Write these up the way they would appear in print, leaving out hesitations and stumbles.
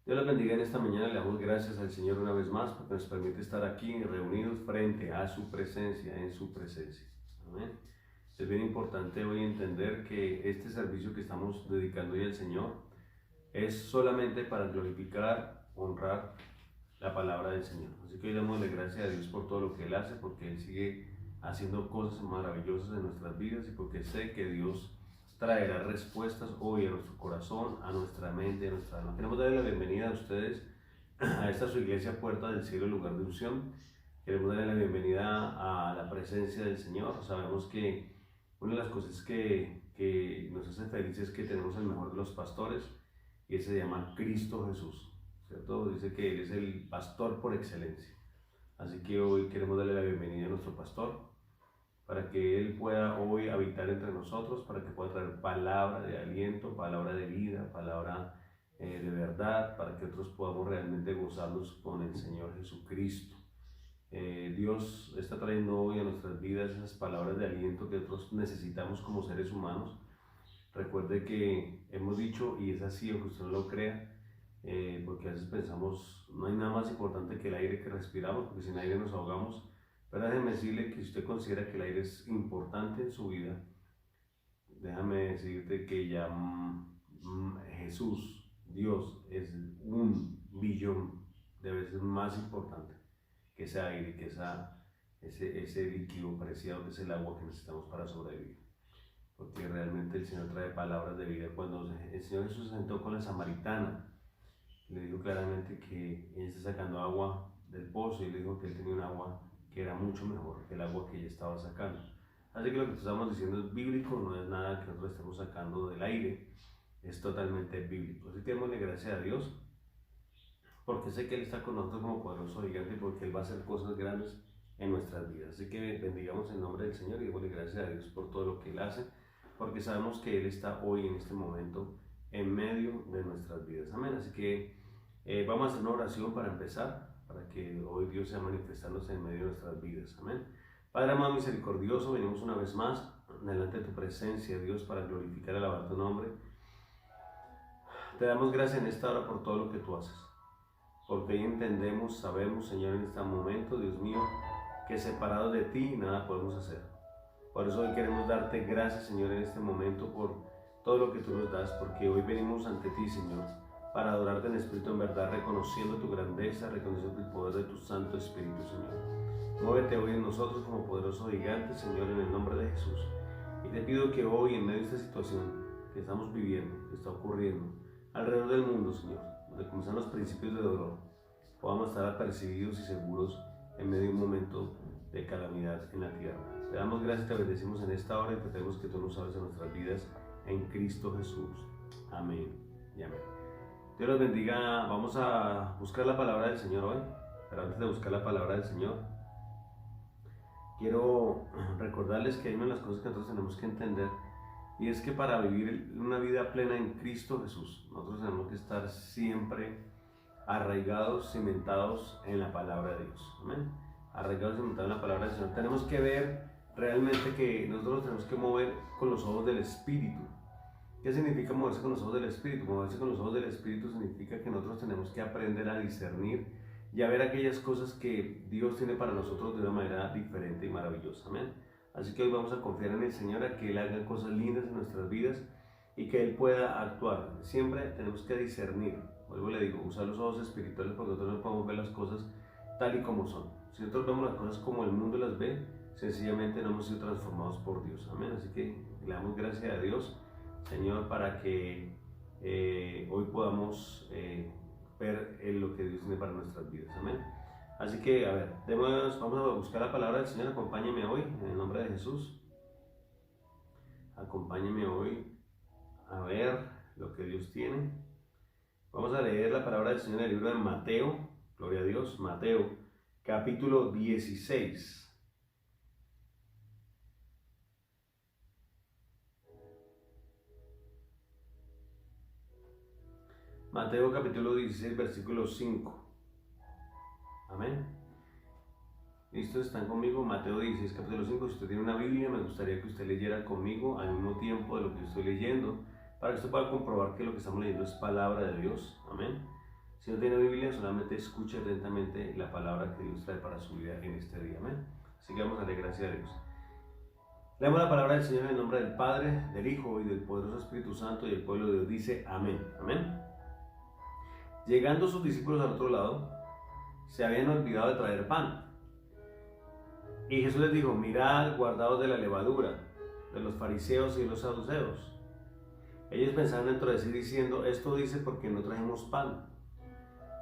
Dios les bendiga en esta mañana. Le damos gracias al Señor una vez más porque nos permite estar aquí reunidos frente a su presencia, en su presencia. Amén. Es bien importante hoy entender que este servicio que estamos dedicando hoy al Señor es solamente para glorificar, honrar la palabra del Señor. Así que hoy démosle gracias a Dios por todo lo que Él hace, porque Él sigue haciendo cosas maravillosas en nuestras vidas y porque sé que Dios traerá respuestas hoy a nuestro corazón, a nuestra mente, a nuestra alma. Queremos darle la bienvenida a ustedes a esta su iglesia Puerta del Cielo, lugar de unción. Queremos darle la bienvenida a la presencia del Señor. Sabemos que una de las cosas que nos hace felices es que tenemos el mejor de los pastores y ese se llama Cristo Jesús, ¿cierto? Dice que Él es el pastor por excelencia. Así que hoy queremos darle la bienvenida a nuestro pastor para que Él pueda hoy habitar entre nosotros, para que pueda traer palabra de aliento, palabra de vida, palabra de verdad, para que nosotros podamos realmente gozarnos con el Señor Jesucristo. Dios está trayendo hoy a nuestras vidas esas palabras de aliento que nosotros necesitamos como seres humanos. Recuerde que hemos dicho, y es así, aunque usted no lo crea, porque a veces pensamos, no hay nada más importante que el aire que respiramos, porque sin aire nos ahogamos. Pero déjeme decirle que si usted considera que el aire es importante en su vida, déjame decirte que ya Jesús, Dios, es 1 billón de veces más importante que ese aire, que ese líquido preciado que es el agua que necesitamos para sobrevivir. Porque realmente el Señor trae palabras de vida. Cuando el Señor Jesús se sentó con la samaritana, le dijo claramente que ella está sacando agua del pozo y le dijo que él tenía un agua que era mucho mejor que el agua que ella estaba sacando. Así que lo que estamos diciendo es bíblico, no es nada que nosotros estemos sacando del aire, es totalmente bíblico. Así que démosle gracias a Dios, porque sé que Él está con nosotros como poderoso gigante, porque Él va a hacer cosas grandes en nuestras vidas. Así que bendigamos el nombre del Señor y démosle gracias a Dios por todo lo que Él hace, porque sabemos que Él está hoy en este momento en medio de nuestras vidas. Amén. Así que vamos a hacer una oración para empezar, para que hoy Dios sea manifestándose en medio de nuestras vidas. Amén. Padre amado misericordioso, venimos una vez más delante de tu presencia, Dios, para glorificar y alabar tu nombre. Te damos gracias en esta hora por todo lo que tú haces, porque hoy entendemos, sabemos, Señor, en este momento, Dios mío, que separados de ti nada podemos hacer. Por eso hoy queremos darte gracias, Señor, en este momento por todo lo que tú nos das, porque hoy venimos ante ti, Señor, para adorarte en espíritu en verdad, reconociendo tu grandeza, reconociendo el poder de tu Santo Espíritu, Señor. Muévete hoy en nosotros como poderoso gigante, Señor, en el nombre de Jesús. Y te pido que hoy, en medio de esta situación que estamos viviendo, que está ocurriendo alrededor del mundo, Señor, donde comienzan los principios de dolor, podamos estar apercibidos y seguros en medio de un momento de calamidad en la tierra. Te damos gracias, te bendecimos en esta hora y te pedimos que tú nos hables en nuestras vidas en Cristo Jesús. Amén y amén. Dios los bendiga. Vamos a buscar la palabra del Señor hoy, pero antes de buscar la palabra del Señor, quiero recordarles que hay una de las cosas que nosotros tenemos que entender, y es que para vivir una vida plena en Cristo Jesús, nosotros tenemos que estar siempre arraigados, cimentados en la palabra de Dios. Amén. Arraigados y cimentados en la palabra del Señor. Tenemos que ver realmente que nosotros tenemos que mover con los ojos del Espíritu. ¿Qué significa moverse con los ojos del Espíritu? Moverse con los ojos del Espíritu significa que nosotros tenemos que aprender a discernir y a ver aquellas cosas que Dios tiene para nosotros de una manera diferente y maravillosa. Amén. Así que hoy vamos a confiar en el Señor, a que Él haga cosas lindas en nuestras vidas y que Él pueda actuar. Siempre tenemos que discernir. Luego le digo, usar los ojos espirituales, porque nosotros no podemos ver las cosas tal y como son. Si nosotros vemos las cosas como el mundo las ve, sencillamente no hemos sido transformados por Dios. Amén. Así que le damos gracias a Dios, Señor, para que hoy podamos ver lo que Dios tiene para nuestras vidas. Amén. Así que, a ver, vamos a buscar la palabra del Señor. Acompáñeme hoy, en el nombre de Jesús. Acompáñeme hoy a ver lo que Dios tiene. Vamos a leer la palabra del Señor en el libro de Mateo. Gloria a Dios. Mateo, capítulo 16. Mateo capítulo 16, versículo 5. Amén. ¿Listos? ¿Están conmigo? Mateo 16, capítulo 5. Si usted tiene una Biblia, me gustaría que usted leyera conmigo al mismo tiempo de lo que yo estoy leyendo, para que usted pueda comprobar que lo que estamos leyendo es palabra de Dios. Amén. Si no tiene Biblia, solamente escuche atentamente la palabra que Dios trae para su vida en este día. Amén. Así que vamos a darle gracias a Dios. Leemos la palabra del Señor en el nombre del Padre, del Hijo y del poderoso Espíritu Santo, y el pueblo de Dios dice amén. Amén. Llegando sus discípulos al otro lado, se habían olvidado de traer pan. Y Jesús les dijo: mirad, guardaos de la levadura, de los fariseos y de los saduceos. Ellos pensaban dentro de sí diciendo: esto dice porque no trajimos pan.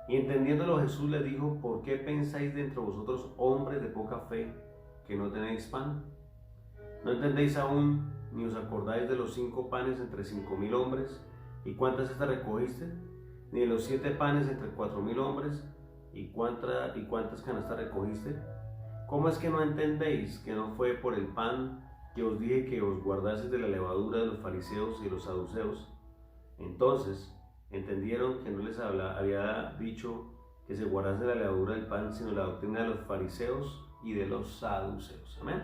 Y entendiéndolo, Jesús les dijo: ¿por qué pensáis dentro de vosotros, hombres de poca fe, que no tenéis pan? ¿No entendéis aún, ni os acordáis de los 5 panes entre 5.000 hombres? ¿Y cuántas cestas recogiste? ¿Ni de los 7 panes entre 4.000 hombres? ¿Y cuántas canastas recogiste? ¿Cómo es que no entendéis que no fue por el pan que os dije que os guardaseis de la levadura de los fariseos y de los saduceos? Entonces entendieron que no les había dicho que se guardase de la levadura del pan, sino la doctrina de los fariseos y de los saduceos. Amén.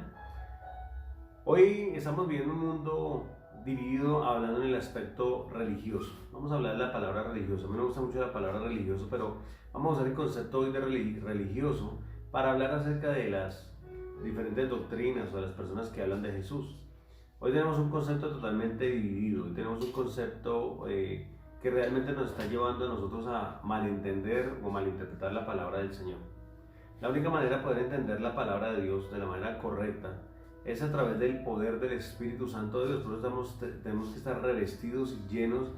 Hoy estamos viviendo un mundo dividido, hablando en el aspecto religioso. Vamos a hablar de la palabra religioso. A mí me gusta mucho la palabra religioso, pero vamos a usar el concepto hoy de religioso para hablar acerca de las diferentes doctrinas o de las personas que hablan de Jesús. Hoy tenemos un concepto totalmente dividido. Hoy tenemos un concepto que realmente nos está llevando a nosotros a malentender o malinterpretar la palabra del Señor. La única manera de poder entender la palabra de Dios de la manera correcta es a través del poder del Espíritu Santo de Dios. Por eso tenemos que estar revestidos y llenos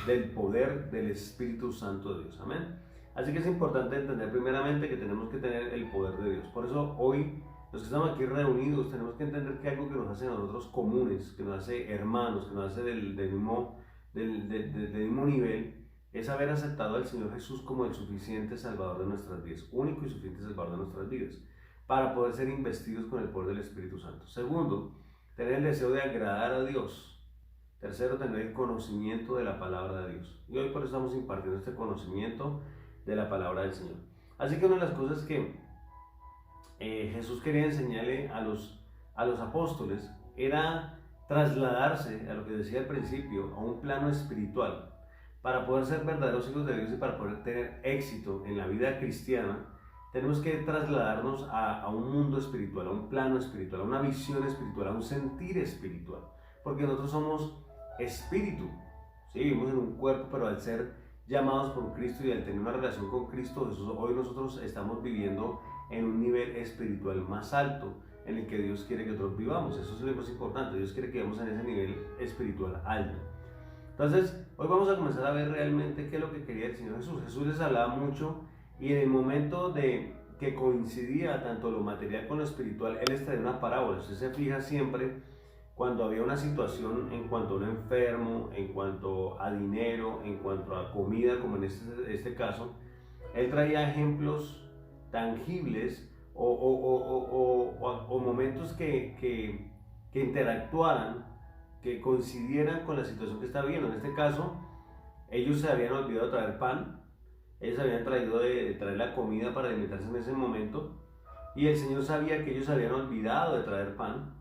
del poder del Espíritu Santo de Dios. Amén. Así que es importante entender primeramente que tenemos que tener el poder de Dios. Por eso hoy, los que estamos aquí reunidos, tenemos que entender que algo que nos hace a nosotros comunes, que nos hace hermanos, que nos hace del mismo nivel, es haber aceptado al Señor Jesús como el suficiente Salvador de nuestras vidas, único y suficiente Salvador de nuestras vidas, para poder ser investidos con el poder del Espíritu Santo. Segundo, tener el deseo de agradar a Dios. Tercero, tener el conocimiento de la palabra de Dios. Y hoy por eso estamos impartiendo este conocimiento de la palabra del Señor. Así que una de las cosas que Jesús quería enseñarle a los apóstoles era trasladarse a lo que decía al principio, a un plano espiritual. Para poder ser verdaderos hijos de Dios y para poder tener éxito en la vida cristiana, tenemos que trasladarnos a un mundo espiritual, a un plano espiritual, a una visión espiritual, a un sentir espiritual. Porque nosotros somos espíritu, ¿sí? Vivimos en un cuerpo, pero al ser llamados por Cristo y al tener una relación con Cristo Jesús, hoy nosotros estamos viviendo en un nivel espiritual más alto en el que Dios quiere que nosotros vivamos. Eso es lo más importante. Dios quiere que vivamos en ese nivel espiritual alto. Entonces, hoy vamos a comenzar a ver realmente qué es lo que quería el Señor Jesús. Jesús les hablaba mucho y en el momento de que coincidía tanto lo material con lo espiritual, Él les traía una parábola. Usted se fija siempre cuando había una situación en cuanto a un enfermo, en cuanto a dinero, en cuanto a comida, como en este caso, Él traía ejemplos tangibles o momentos que interactuaran, que coincidieran con la situación que estaba viviendo. En este caso, ellos se habían olvidado de traer pan, ellos habían traído de traer la comida para alimentarse en ese momento, y el Señor sabía que ellos habían olvidado de traer pan,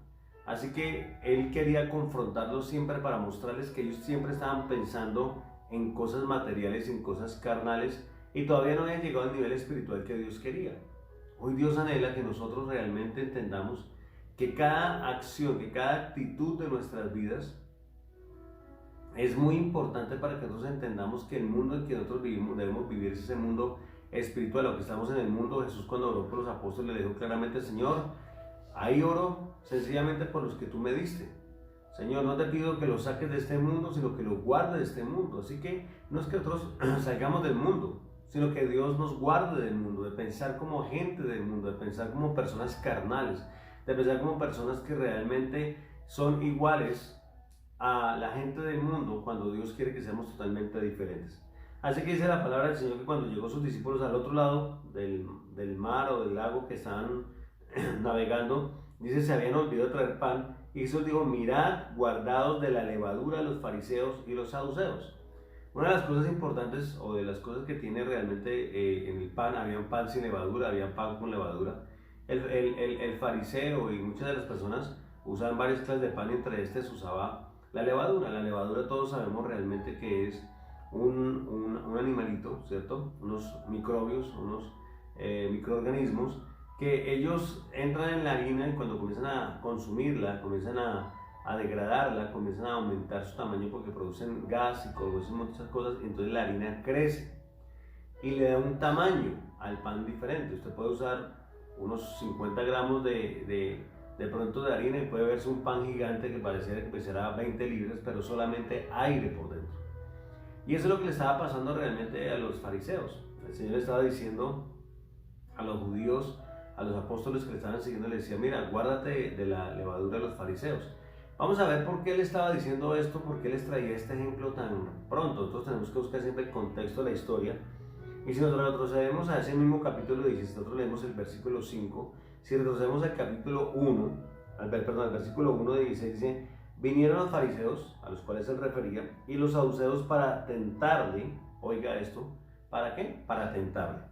así que Él quería confrontarlos siempre para mostrarles que ellos siempre estaban pensando en cosas materiales, en cosas carnales, y todavía no habían llegado al nivel espiritual que Dios quería. Hoy Dios anhela que nosotros realmente entendamos que cada acción, que cada actitud de nuestras vidas es muy importante para que nosotros entendamos que el mundo en que nosotros vivimos, debemos vivir ese mundo espiritual. Aunque estamos en el mundo, Jesús cuando oró por los apóstoles le dijo claramente: Señor, ahí oro sencillamente por los que tú me diste. Señor, no te pido que los saques de este mundo, sino que los guardes de este mundo. Así que no es que nosotros salgamos del mundo, sino que Dios nos guarde del mundo, de pensar como gente del mundo, de pensar como personas carnales, de pensar como personas que realmente son iguales a la gente del mundo, cuando Dios quiere que seamos totalmente diferentes. Así que dice la palabra del Señor que cuando llegó sus discípulos al otro lado del mar o del lago que estaban navegando, dice, se habían olvidado de traer pan, y Jesús dijo: mirad, guardados de la levadura de los fariseos y los saduceos. Una de las cosas importantes, o de las cosas que tiene realmente en el pan, había un pan sin levadura, había pan con levadura. El fariseo y muchas de las personas usaban varias clases de pan, entre estas usaba la levadura. La levadura todos sabemos realmente que es un animalito, ¿cierto? Unos microbios, unos microorganismos que ellos entran en la harina y cuando comienzan a consumirla, comienzan a degradarla, comienzan a aumentar su tamaño porque producen gas y producen muchas cosas, y entonces la harina crece y le da un tamaño al pan diferente. Usted puede usar unos 50 gramos de pronto de harina y puede verse un pan gigante que pareciera que pesará 20 libras, pero solamente aire por dentro. Y eso es lo que le estaba pasando realmente a los fariseos. El Señor estaba diciendo a los judíos, a los apóstoles que le estaban siguiendo, le decía, mira, guárdate de la levadura de los fariseos. Vamos a ver por qué él estaba diciendo esto, por qué les traía este ejemplo tan pronto. Entonces tenemos que buscar siempre el contexto de la historia. Y si nos retrocedemos a ese mismo capítulo 16, nosotros leemos el versículo 5, si retrocedemos al capítulo 1, al versículo 1 de 16, dice, vinieron los fariseos, a los cuales él refería, y los saduceos para tentarle, oiga esto, ¿para qué? Para tentarle.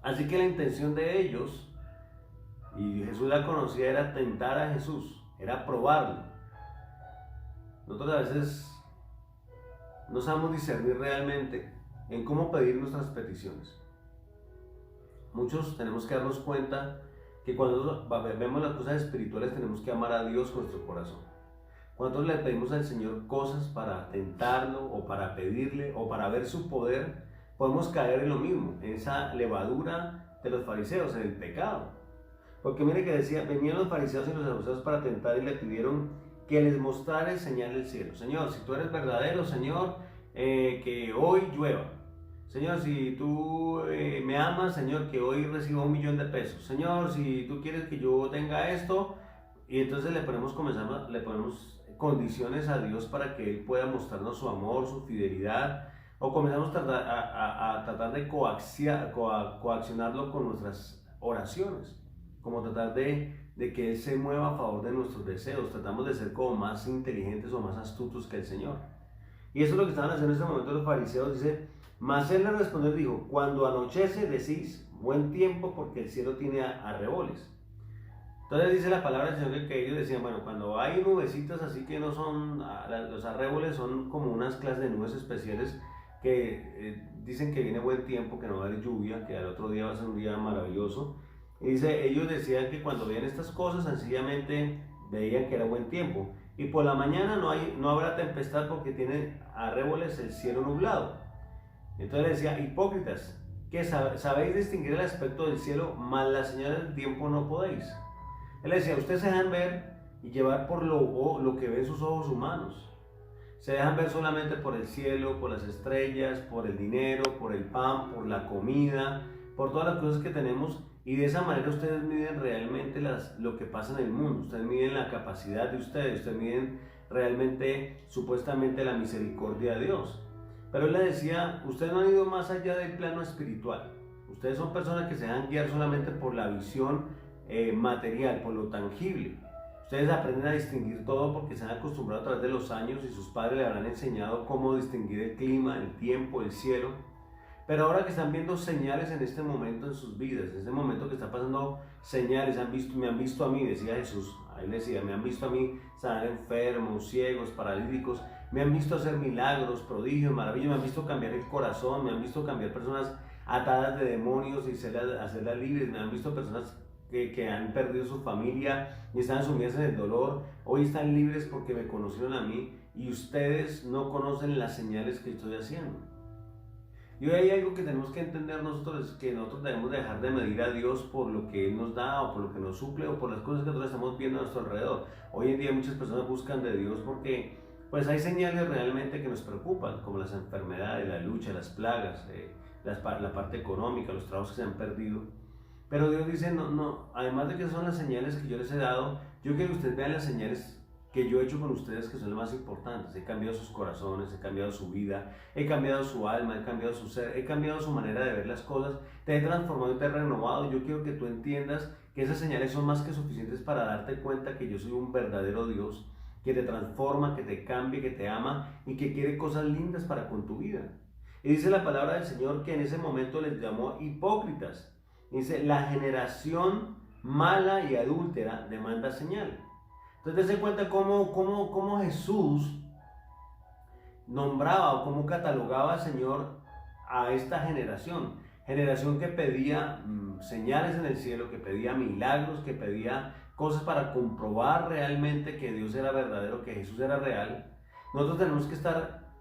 Así que la intención de ellos, y Jesús la conocía, era tentar a Jesús, era probarlo. Nosotros a veces no sabemos discernir realmente en cómo pedir nuestras peticiones. Muchos tenemos que darnos cuenta que cuando vemos las cosas espirituales tenemos que amar a Dios con nuestro corazón. Cuando le pedimos al Señor cosas para tentarlo o para pedirle o para ver su poder, podemos caer en lo mismo, en esa levadura de los fariseos, en el pecado. Porque mire que decía, venían los fariseos y los saduceos para tentar y le pidieron que les mostrara el señal del cielo. Señor, si tú eres verdadero, Señor, que hoy llueva. Señor, si tú me amas, Señor, que hoy reciba 1 millón de pesos. Señor, si tú quieres que yo tenga esto, y entonces le ponemos condiciones a Dios para que Él pueda mostrarnos su amor, su fidelidad, o comenzamos a tratar de coaccionarlo con nuestras oraciones, como tratar de que Él se mueva a favor de nuestros deseos. Tratamos de ser como más inteligentes o más astutos que el Señor. Y eso es lo que estaban haciendo en ese momento los fariseos. Dice, mas él le respondió y dijo, cuando anochece decís, buen tiempo, porque el cielo tiene arreboles. Entonces dice la palabra del Señor que ellos decían, bueno, cuando hay nubecitas así que no son, los arreboles son como unas clases de nubes especiales que dicen que viene buen tiempo, que no va a haber lluvia, que al otro día va a ser un día maravilloso. Y dice, ellos decían que cuando veían estas cosas, sencillamente veían que era buen tiempo. Y por la mañana no habrá tempestad porque tiene arreboles el cielo nublado. Entonces decía, hipócritas, que sabéis distinguir el aspecto del cielo, mas las señales del tiempo no podéis. Él decía, ustedes se dejan ver y llevar por lo que ven sus ojos humanos. Se dejan ver solamente por el cielo, por las estrellas, por el dinero, por el pan, por la comida, por todas las cosas que tenemos. Y de esa manera ustedes miden realmente lo que pasa en el mundo. Ustedes miden la capacidad de ustedes miden realmente, supuestamente, la misericordia de Dios. Pero él le decía, ustedes no han ido más allá del plano espiritual. Ustedes son personas que se dejan guiar solamente por la visión material, por lo tangible. Ustedes aprenden a distinguir todo porque se han acostumbrado a través de los años y sus padres le habrán enseñado cómo distinguir el clima, el tiempo, el cielo. Pero ahora que están viendo señales en este momento en sus vidas, en este momento que está pasando señales, me han visto a mí, decía Jesús, a él decía, me han visto a mí sanar enfermos, ciegos, paralíticos, me han visto hacer milagros, prodigios, maravillas, me han visto cambiar el corazón, me han visto cambiar personas atadas de demonios y hacerlas libres, me han visto personas que han perdido su familia y están sumidas en el dolor, hoy están libres porque me conocieron a mí y ustedes no conocen las señales que estoy haciendo. Y hoy hay algo que tenemos que entender nosotros, es que nosotros debemos dejar de medir a Dios por lo que Él nos da o por lo que nos suple o por las cosas que nosotros estamos viendo a nuestro alrededor. Hoy en día muchas personas buscan de Dios porque pues hay señales realmente que nos preocupan, como las enfermedades, la lucha, las plagas, la parte económica, los trabajos que se han perdido. Pero Dios dice, no, además de que son las señales que yo les he dado, yo quiero que ustedes vean las señales que yo he hecho con ustedes, que son las más importantes. He cambiado sus corazones, he cambiado su vida, he cambiado su alma, he cambiado su ser, he cambiado su manera de ver las cosas, te he transformado y te he renovado. Yo quiero que tú entiendas que esas señales son más que suficientes para darte cuenta que yo soy un verdadero Dios, que te transforma, que te cambia, que te ama y que quiere cosas lindas para con tu vida. Y dice la palabra del Señor que en ese momento les llamó hipócritas. Dice, la generación mala y adúltera demanda señal. Entonces, dense cuenta cómo Jesús nombraba o cómo catalogaba el Señor a esta generación. Generación que pedía señales en el cielo, que pedía milagros, que pedía cosas para comprobar realmente que Dios era verdadero, que Jesús era real. Nosotros tenemos que estar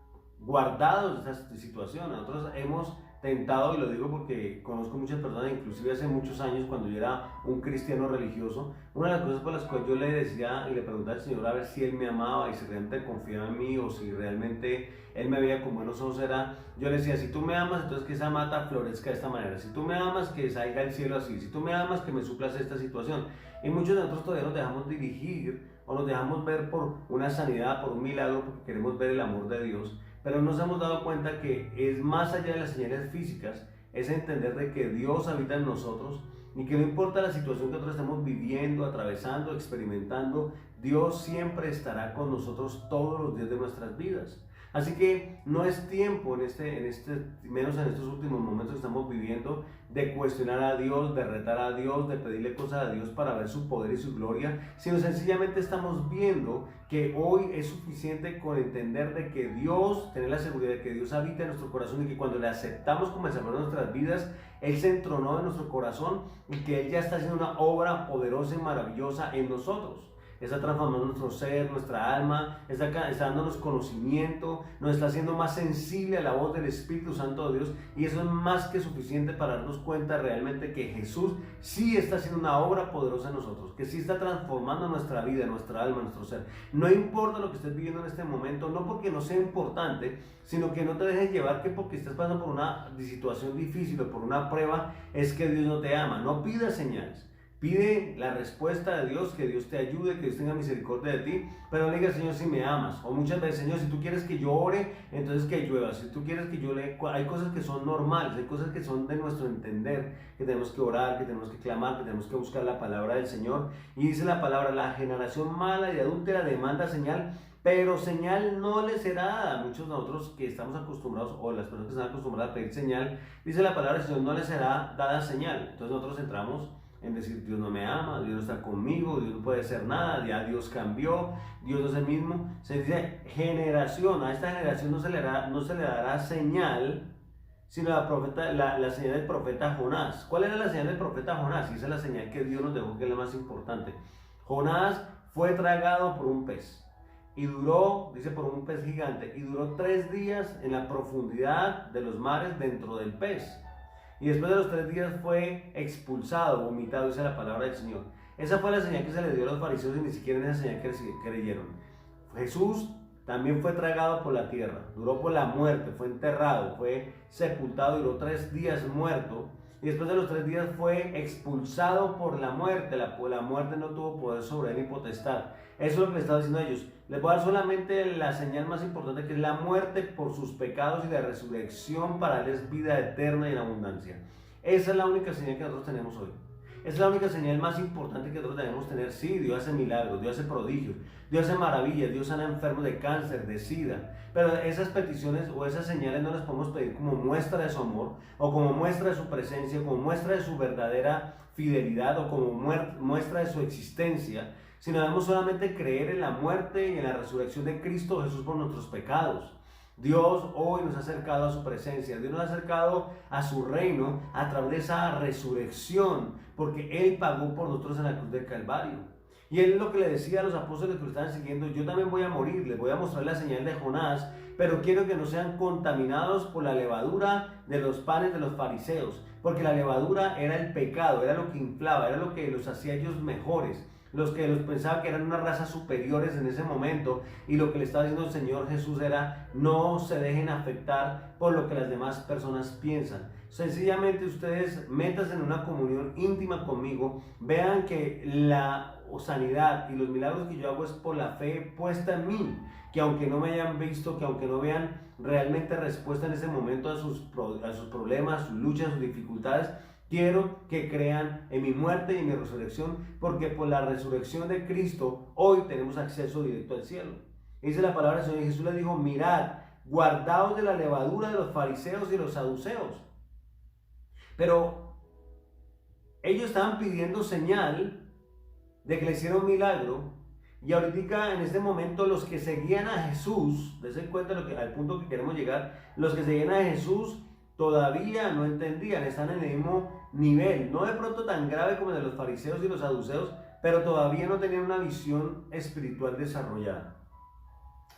guardados de esta situación. Nosotros hemos tentado, y lo digo porque conozco muchas personas, inclusive hace muchos años cuando yo era un cristiano religioso, una de las cosas por las cuales yo le decía y le preguntaba al Señor a ver si Él me amaba y si realmente confiaba en mí o si realmente Él me veía con buenos ojos, era, yo le decía, si tú me amas, entonces que esa mata florezca de esta manera, si tú me amas, que salga el cielo así, si tú me amas, que me suplas esta situación. Y muchos de nosotros todavía nos dejamos dirigir o nos dejamos ver por una sanidad, por un milagro, porque queremos ver el amor de Dios, pero nos hemos dado cuenta que es más allá de las señales físicas, es entender de que Dios habita en nosotros y que no importa la situación que nosotros estemos viviendo, atravesando, experimentando, Dios siempre estará con nosotros todos los días de nuestras vidas. Así que no es tiempo menos en estos últimos momentos que estamos viviendo, de cuestionar a Dios, de retar a Dios, de pedirle cosas a Dios para ver su poder y su gloria, sino sencillamente estamos viendo que hoy es suficiente con entender de que Dios, tener la seguridad de que Dios habita en nuestro corazón y que cuando le aceptamos como el Salvador de nuestras vidas, Él se entronó en nuestro corazón y que Él ya está haciendo una obra poderosa y maravillosa en nosotros. Está transformando nuestro ser, nuestra alma, está dándonos conocimiento, nos está haciendo más sensible a la voz del Espíritu Santo de Dios, y eso es más que suficiente para darnos cuenta realmente que Jesús sí está haciendo una obra poderosa en nosotros, que sí está transformando nuestra vida, nuestra alma, nuestro ser. No importa lo que estés viviendo en este momento, no porque no sea importante, sino que no te dejes llevar que porque estás pasando por una situación difícil o por una prueba es que Dios no te ama. No pidas señales. Pide la respuesta de Dios, que Dios te ayude, que Dios tenga misericordia de ti, pero no digas, Señor, si me amas. O muchas veces, Señor, si tú quieres que yo ore, entonces que llueva. Si tú quieres que yo le... Hay cosas que son normales, hay cosas que son de nuestro entender, que tenemos que orar, que tenemos que clamar, que tenemos que buscar la palabra del Señor. Y dice la palabra, la generación mala y adúltera demanda señal, pero señal no le será dada. Muchos de nosotros que estamos acostumbrados, o las personas que están acostumbradas a pedir señal, dice la palabra del Señor, no le será dada señal. Entonces nosotros entramos en decir, Dios no me ama, Dios no está conmigo, Dios no puede hacer nada, ya Dios cambió, Dios no es el mismo. Se dice generación, a esta generación no se le dará señal, sino la señal del profeta Jonás. ¿Cuál era la señal del profeta Jonás? Y esa es la señal que Dios nos dejó, que es la más importante. Jonás fue tragado por un pez, y duró, dice, por un pez gigante, y duró 3 días en la profundidad de los mares dentro del pez. Y después de los 3 días fue expulsado, vomitado, dice la palabra del Señor. Esa fue la señal que se le dio a los fariseos y ni siquiera en esa señal que creyeron. Jesús también fue tragado por la tierra, duró por la muerte, fue enterrado, fue sepultado, duró 3 días muerto. Y después de los 3 días fue expulsado por la muerte. La muerte no tuvo poder sobre él ni potestad. Eso es lo que le estaba diciendo a ellos. Les voy a dar solamente la señal más importante, que es la muerte por sus pecados, y la resurrección para él es vida eterna y en abundancia. Esa es la única señal que nosotros tenemos hoy. Es la única señal más importante que nosotros debemos tener. Sí, Dios hace milagros, Dios hace prodigios, Dios hace maravillas, Dios sana enfermos de cáncer, de sida. Pero esas peticiones o esas señales no las podemos pedir como muestra de su amor, o como muestra de su presencia, como muestra de su verdadera fidelidad, o como muestra de su existencia, sino debemos solamente creer en la muerte y en la resurrección de Cristo Jesús por nuestros pecados. Dios hoy nos ha acercado a su presencia, Dios nos ha acercado a su reino a través de esa resurrección, porque Él pagó por nosotros en la cruz del Calvario. Y Él es lo que le decía a los apóstoles que lo estaban siguiendo: yo también voy a morir, les voy a mostrar la señal de Jonás, pero quiero que no sean contaminados por la levadura de los panes de los fariseos, porque la levadura era el pecado, era lo que inflaba, era lo que los hacía ellos mejores, los que los pensaban que eran unas razas superiores en ese momento. Y lo que le estaba diciendo el Señor Jesús era: no se dejen afectar por lo que las demás personas piensan. Sencillamente ustedes métanse en una comunión íntima conmigo, vean que la sanidad y los milagros que yo hago es por la fe puesta en mí, que aunque no me hayan visto, que aunque no vean realmente respuesta en ese momento a sus problemas, a sus luchas, a sus dificultades, quiero que crean en mi muerte y en mi resurrección, porque por la resurrección de Cristo hoy tenemos acceso directo al cielo. Dice la palabra del Señor, y Jesús le dijo: mirad, guardaos de la levadura de los fariseos y los saduceos. Pero ellos estaban pidiendo señal de que le hicieron un milagro, Y ahorita en este momento los que seguían a Jesús, dense cuenta al punto que queremos llegar, los que seguían a Jesús todavía no entendían, están en el mismo nivel, no de pronto tan grave como el de los fariseos y los saduceos, pero todavía no tenían una visión espiritual desarrollada.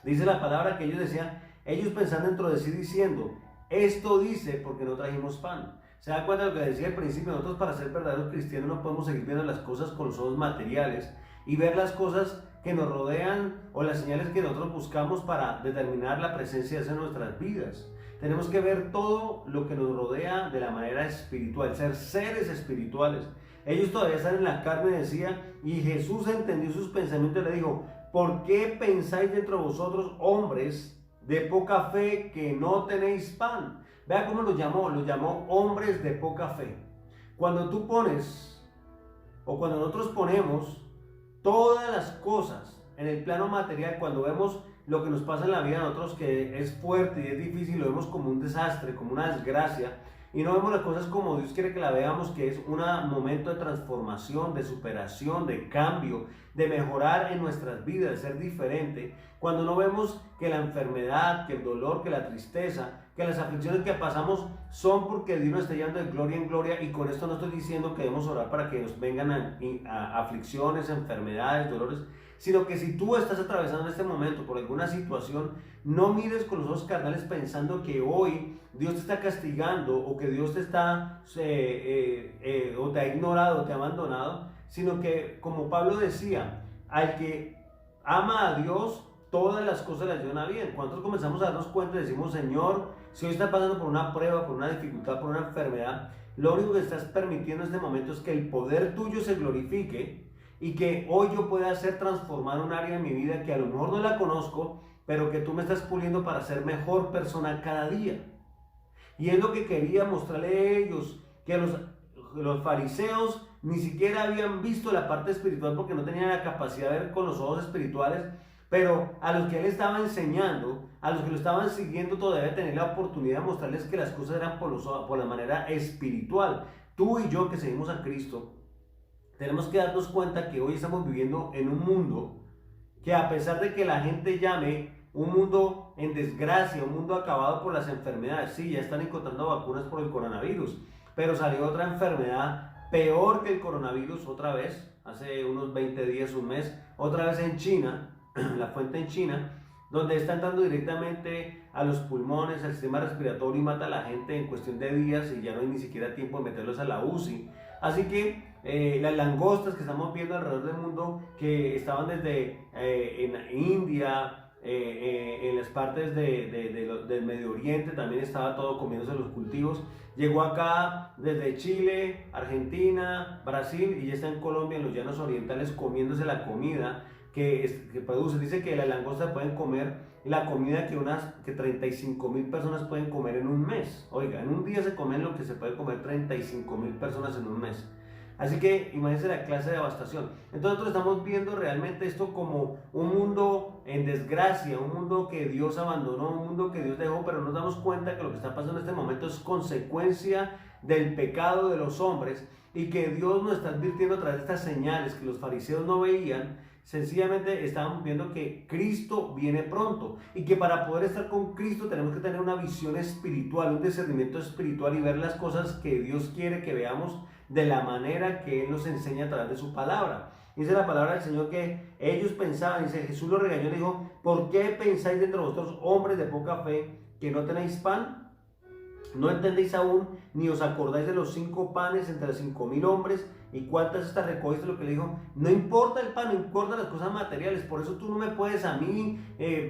Dice la palabra que ellos decían, ellos pensaban dentro de sí diciendo, esto dice porque no trajimos pan. ¿Se da cuenta de lo que decía al principio? Nosotros para ser verdaderos cristianos no podemos seguir viendo las cosas con los ojos materiales y ver las cosas que nos rodean o las señales que nosotros buscamos para determinar la presencia de Dios en nuestras vidas. Tenemos que ver todo lo que nos rodea de la manera espiritual, ser seres espirituales. Ellos todavía están en la carne, decía, y Jesús entendió sus pensamientos y le dijo, ¿por qué pensáis dentro de vosotros, hombres de poca fe, que no tenéis pan? Vea cómo los llamó hombres de poca fe. Cuando tú pones, o cuando nosotros ponemos todas las cosas en el plano material, cuando vemos lo que nos pasa en la vida de nosotros que es fuerte y es difícil, lo vemos como un desastre, como una desgracia, y no vemos las cosas como Dios quiere que la veamos, que es un momento de transformación, de superación, de cambio, de mejorar en nuestras vidas, de ser diferente. Cuando no vemos que la enfermedad, que el dolor, que la tristeza, que las aflicciones que pasamos son porque Dios nos está llevando de gloria en gloria, y con esto no estoy diciendo que debemos orar para que nos vengan a aflicciones, enfermedades, dolores, sino que si tú estás atravesando en este momento por alguna situación, no mires con los ojos carnales pensando que hoy Dios te está castigando o que Dios te está o te ha ignorado, o te ha abandonado, sino que, como Pablo decía, al que ama a Dios, todas las cosas le ayudan a bien. Cuando nosotros comenzamos a darnos cuenta y decimos, Señor, si hoy está pasando por una prueba, por una dificultad, por una enfermedad, lo único que estás permitiendo en este momento es que el poder tuyo se glorifique y que hoy yo pueda hacer transformar un área de mi vida que a lo mejor no la conozco, pero que tú me estás puliendo para ser mejor persona cada día. Y es lo que quería mostrarle a ellos, que los fariseos ni siquiera habían visto la parte espiritual porque no tenían la capacidad de ver con los ojos espirituales, pero a los que él estaba enseñando, a los que lo estaban siguiendo, todavía tener la oportunidad de mostrarles que las cosas eran por la manera espiritual. Tú y yo que seguimos a Cristo, tenemos que darnos cuenta que hoy estamos viviendo en un mundo que, a pesar de que la gente llame un mundo en desgracia, un mundo acabado por las enfermedades, sí, ya están encontrando vacunas por el coronavirus, pero salió otra enfermedad peor que el coronavirus otra vez, hace unos 20 días, un mes, otra vez en China, la fuente en China, donde está entrando directamente a los pulmones, al sistema respiratorio, y mata a la gente en cuestión de días y ya no hay ni siquiera tiempo de meterlos a la UCI. Así que las langostas que estamos viendo alrededor del mundo, que estaban desde en India, en las partes del Medio Oriente, también estaba todo comiéndose los cultivos, llegó acá desde Chile, Argentina, Brasil, y ya está en Colombia, en los llanos orientales, comiéndose la comida que produce. Dice que las langostas pueden comer la comida que 35,000 personas pueden comer en un mes. Oiga, en un día se comen lo que se puede comer 35,000 personas en un mes. Así que imagínense la clase de devastación. Entonces nosotros estamos viendo realmente esto como un mundo en desgracia, un mundo que Dios abandonó, un mundo que Dios dejó, pero nos damos cuenta que lo que está pasando en este momento es consecuencia del pecado de los hombres, y que Dios nos está advirtiendo a través de estas señales que los fariseos no veían. Sencillamente estamos viendo que Cristo viene pronto, y que para poder estar con Cristo tenemos que tener una visión espiritual, un discernimiento espiritual, y ver las cosas que Dios quiere que veamos de la manera que Él nos enseña a través de su palabra. Dice la palabra del Señor que ellos pensaban, dice, Jesús los regañó y le dijo, ¿por qué pensáis entre vosotros, hombres de poca fe, que no tenéis pan? ¿No entendéis aún, ni os acordáis de los 5 panes entre los 5,000 hombres? ¿Y cuántas estas recogiste? Lo que le dijo, no importa el pan, no importa las cosas materiales. Por eso tú no me puedes a mí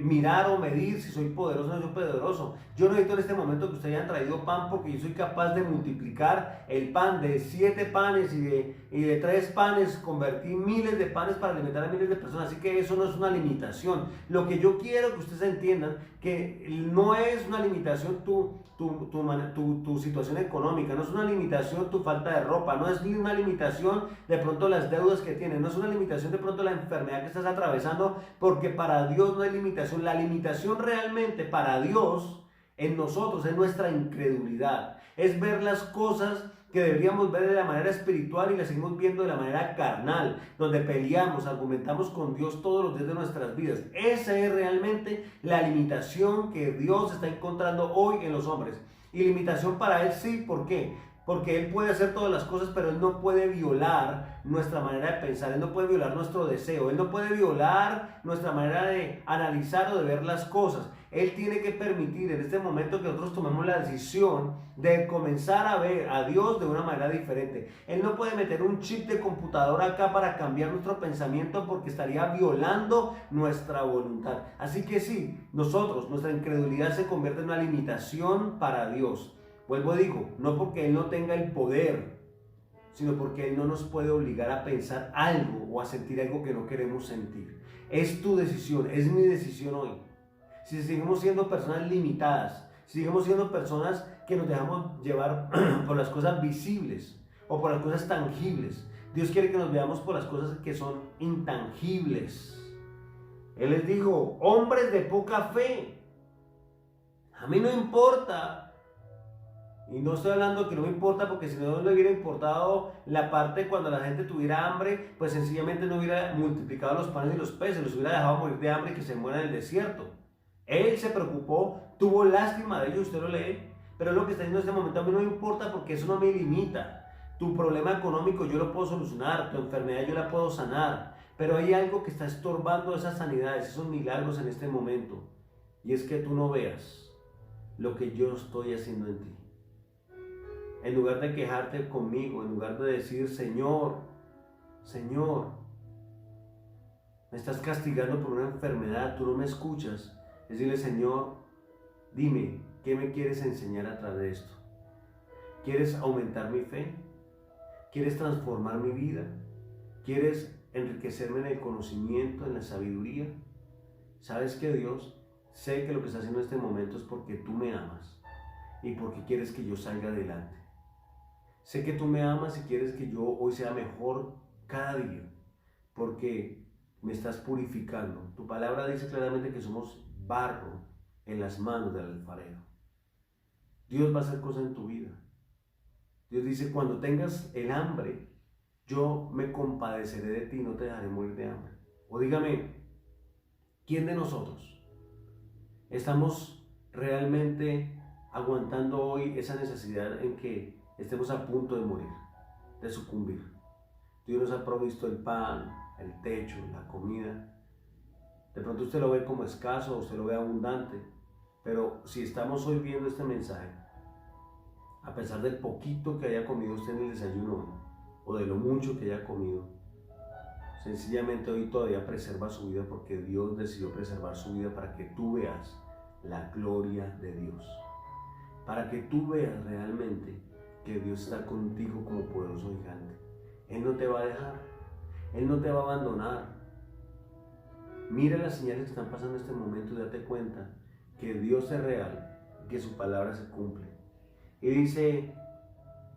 mirar o medir si soy poderoso o no soy poderoso. Yo no necesito en este momento que ustedes hayan traído pan, porque yo soy capaz de multiplicar el pan de 7 panes y de 3 panes, convertí miles de panes para alimentar a miles de personas. Así que eso no es una limitación. Lo que yo quiero que ustedes entiendan, que no es una limitación tu situación económica, no es una limitación tu falta de ropa, no es ni una limitación de pronto las deudas que tienes, no es una limitación de pronto la enfermedad que estás atravesando, porque para Dios no hay limitación. La limitación realmente para Dios en nosotros es nuestra incredulidad, es ver las cosas que deberíamos ver de la manera espiritual y la seguimos viendo de la manera carnal, donde peleamos, argumentamos con Dios todos los días de nuestras vidas. Esa es realmente la limitación que Dios está encontrando hoy en los hombres. Y limitación para Él sí, ¿por qué? Porque Él puede hacer todas las cosas, pero Él no puede violar nuestra manera de pensar, Él no puede violar nuestro deseo, Él no puede violar nuestra manera de analizar o de ver las cosas. Él tiene que permitir en este momento que nosotros tomemos la decisión de comenzar a ver a Dios de una manera diferente. Él no puede meter un chip de computadora acá para cambiar nuestro pensamiento porque estaría violando nuestra voluntad. Así que sí, nuestra incredulidad se convierte en una limitación para Dios. Vuelvo y digo, no porque Él no tenga el poder, sino porque Él no nos puede obligar a pensar algo o a sentir algo que no queremos sentir. Es tu decisión, es mi decisión hoy. Si seguimos siendo personas limitadas, si seguimos siendo personas que nos dejamos llevar por las cosas visibles o por las cosas tangibles, Dios quiere que nos veamos por las cosas que son intangibles. Él les dijo, hombres de poca fe, a mí no importa. Y no estoy hablando que no me importa, porque si no le hubiera importado la parte cuando la gente tuviera hambre, pues sencillamente no hubiera multiplicado los panes y los peces, los hubiera dejado morir de hambre y que se mueran en el desierto. Él se preocupó, tuvo lástima de ellos, usted lo lee, pero lo que está diciendo en este momento a mí no me importa porque eso no me limita. Tu problema económico yo lo puedo solucionar, tu enfermedad yo la puedo sanar, pero hay algo que está estorbando esas sanidades, esos milagros en este momento, y es que tú no veas lo que yo estoy haciendo en ti. En lugar de quejarte conmigo, en lugar de decir, Señor, Señor, me estás castigando por una enfermedad, tú no me escuchas. Decirle, Señor, dime, ¿qué me quieres enseñar a través de esto? ¿Quieres aumentar mi fe? ¿Quieres transformar mi vida? ¿Quieres enriquecerme en el conocimiento, en la sabiduría? ¿Sabes qué, Dios? Sé que lo que estás haciendo en este momento es porque tú me amas y porque quieres que yo salga adelante. Sé que tú me amas y quieres que yo hoy sea mejor cada día, porque me estás purificando. Tu palabra dice claramente que somos barro en las manos del alfarero. Dios va a hacer cosas en tu vida. Dios dice, cuando tengas el hambre, yo me compadeceré de ti y no te dejaré morir de hambre. O dígame, ¿quién de nosotros estamos realmente aguantando hoy esa necesidad en que estemos a punto de morir, de sucumbir? Dios nos ha provisto el pan, el techo, la comida. De pronto usted lo ve como escaso, usted lo ve abundante, pero si estamos hoy viendo este mensaje, a pesar del poquito que haya comido usted en el desayuno hoy, o de lo mucho que haya comido, sencillamente hoy todavía preserva su vida porque Dios decidió preservar su vida para que tú veas la gloria de Dios, para que tú veas realmente que Dios está contigo como poderoso gigante. Él no te va a dejar, Él no te va a abandonar. Mira las señales que están pasando en este momento y date cuenta que Dios es real y que su palabra se cumple. Y dice,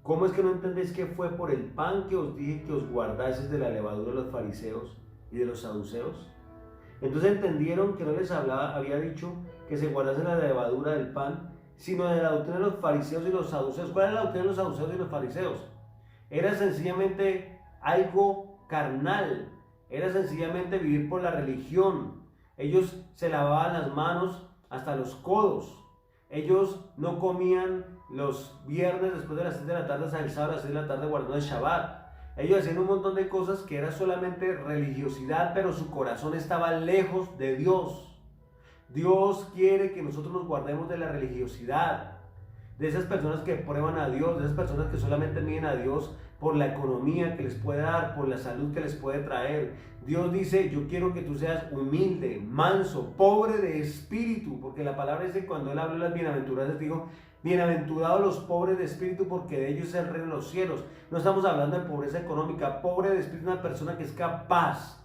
¿cómo es que no entendéis que fue por el pan que os dije que os guardaseis de la levadura de los fariseos y de los saduceos? Entonces entendieron que no les había dicho que se guardasen la levadura del pan, sino de la doctrina de los fariseos y los saduceos. ¿Cuál era la doctrina de los saduceos y los fariseos? Era sencillamente algo carnal, era sencillamente vivir por la religión. Ellos se lavaban las manos hasta los codos. Ellos no comían los viernes después de las 6 de la tarde hasta el sábado a las 6 de la tarde guardando el Shabbat. Ellos hacían un montón de cosas que era solamente religiosidad, pero su corazón estaba lejos de Dios. Dios quiere que nosotros nos guardemos de la religiosidad, de esas personas que prueban a Dios, de esas personas que solamente miden a Dios por la economía que les puede dar, por la salud que les puede traer. Dios dice, yo quiero que tú seas humilde, manso, pobre de espíritu, porque la palabra dice, cuando Él habló de las bienaventuranzas, dijo, bienaventurados los pobres de espíritu, porque de ellos es el reino de los cielos. No estamos hablando de pobreza económica. Pobre de espíritu es una persona que es capaz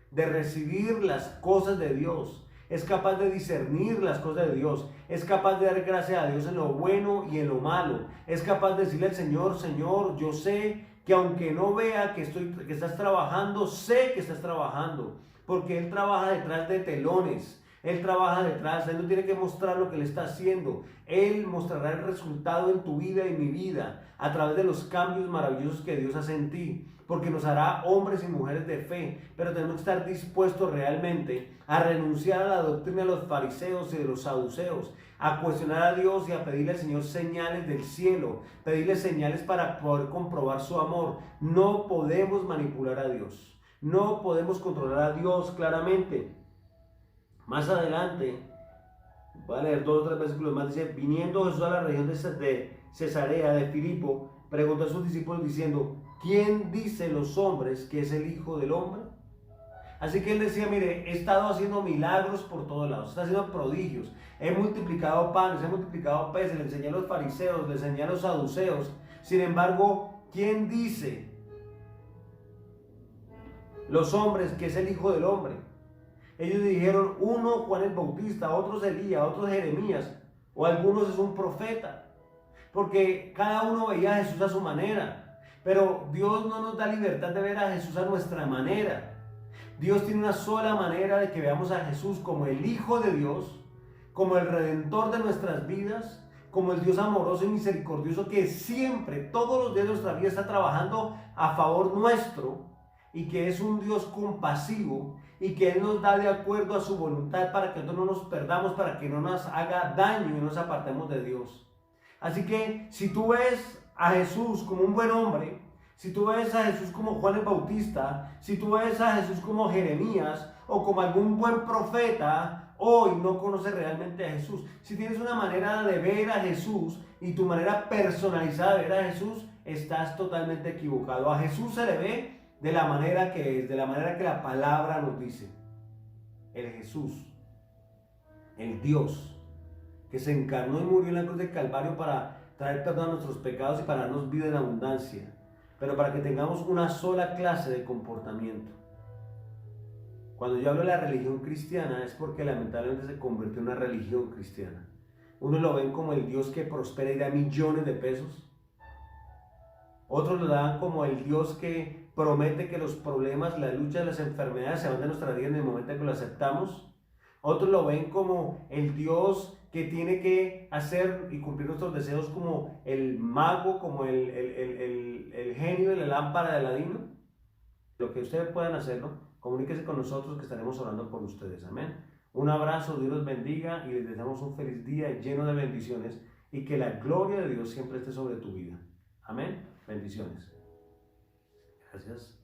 de recibir las cosas de Dios, es capaz de discernir las cosas de Dios, es capaz de dar gracias a Dios en lo bueno y en lo malo, es capaz de decirle al Señor, Señor, yo sé que aunque no vea que estás trabajando, sé que estás trabajando, porque Él trabaja detrás de telones, Él trabaja detrás, Él no tiene que mostrar lo que Él está haciendo. Él mostrará el resultado en tu vida y mi vida a través de los cambios maravillosos que Dios hace en ti, porque nos hará hombres y mujeres de fe, pero tenemos que estar dispuestos realmente a renunciar a la doctrina de los fariseos y de los saduceos, a cuestionar a Dios y a pedirle al Señor señales del cielo, pedirle señales para poder comprobar su amor. No podemos manipular a Dios, no podemos controlar a Dios claramente. Más adelante, voy a leer 2 o 3 versículos más, dice: viniendo Jesús a la región de Cesarea de Filipo, preguntó a sus discípulos diciendo: ¿quién dice los hombres que es el Hijo del Hombre? Así que él decía: mire, he estado haciendo milagros por todos lados, está haciendo prodigios, he multiplicado panes, he multiplicado peces, le enseñé a los fariseos, le enseñé a los saduceos. Sin embargo, ¿quién dice los hombres que es el Hijo del Hombre? Ellos dijeron: uno Juan el Bautista, otros Elías, otros Jeremías, o algunos es un profeta. Porque cada uno veía a Jesús a su manera. Pero Dios no nos da libertad de ver a Jesús a nuestra manera. Dios tiene una sola manera de que veamos a Jesús: como el Hijo de Dios, como el Redentor de nuestras vidas, como el Dios amoroso y misericordioso que siempre, todos los días de nuestra vida está trabajando a favor nuestro, y que es un Dios compasivo y que Él nos da de acuerdo a su voluntad para que nosotros no nos perdamos, para que no nos haga daño y no nos apartemos de Dios. Así que si tú ves a Jesús como un buen hombre, si tú ves a Jesús como Juan el Bautista, si tú ves a Jesús como Jeremías o como algún buen profeta, hoy no conoces realmente a Jesús. Si tienes una manera de ver a Jesús y tu manera personalizada de ver a Jesús, estás totalmente equivocado. A Jesús se le ve de la manera que es, de la manera que la palabra nos dice. El Jesús, el Dios, que se encarnó y murió en la cruz del Calvario para traer perdón a nuestros pecados y para darnos vida en abundancia, pero para que tengamos una sola clase de comportamiento. Cuando yo hablo de la religión cristiana es porque lamentablemente se convirtió en una religión cristiana. Unos lo ven como el Dios que prospera y da millones de pesos. Otros lo dan como el Dios que promete que los problemas, las luchas, las enfermedades se van de nuestra vida en el momento en que lo aceptamos. Otros lo ven como el Dios que tiene que hacer y cumplir nuestros deseos, como el mago, como el genio de la lámpara de Aladino. Lo que ustedes puedan hacerlo, comuníquese con nosotros que estaremos orando por ustedes. Amén. Un abrazo, Dios los bendiga y les deseamos un feliz día lleno de bendiciones y que la gloria de Dios siempre esté sobre tu vida. Amén. Bendiciones. Gracias.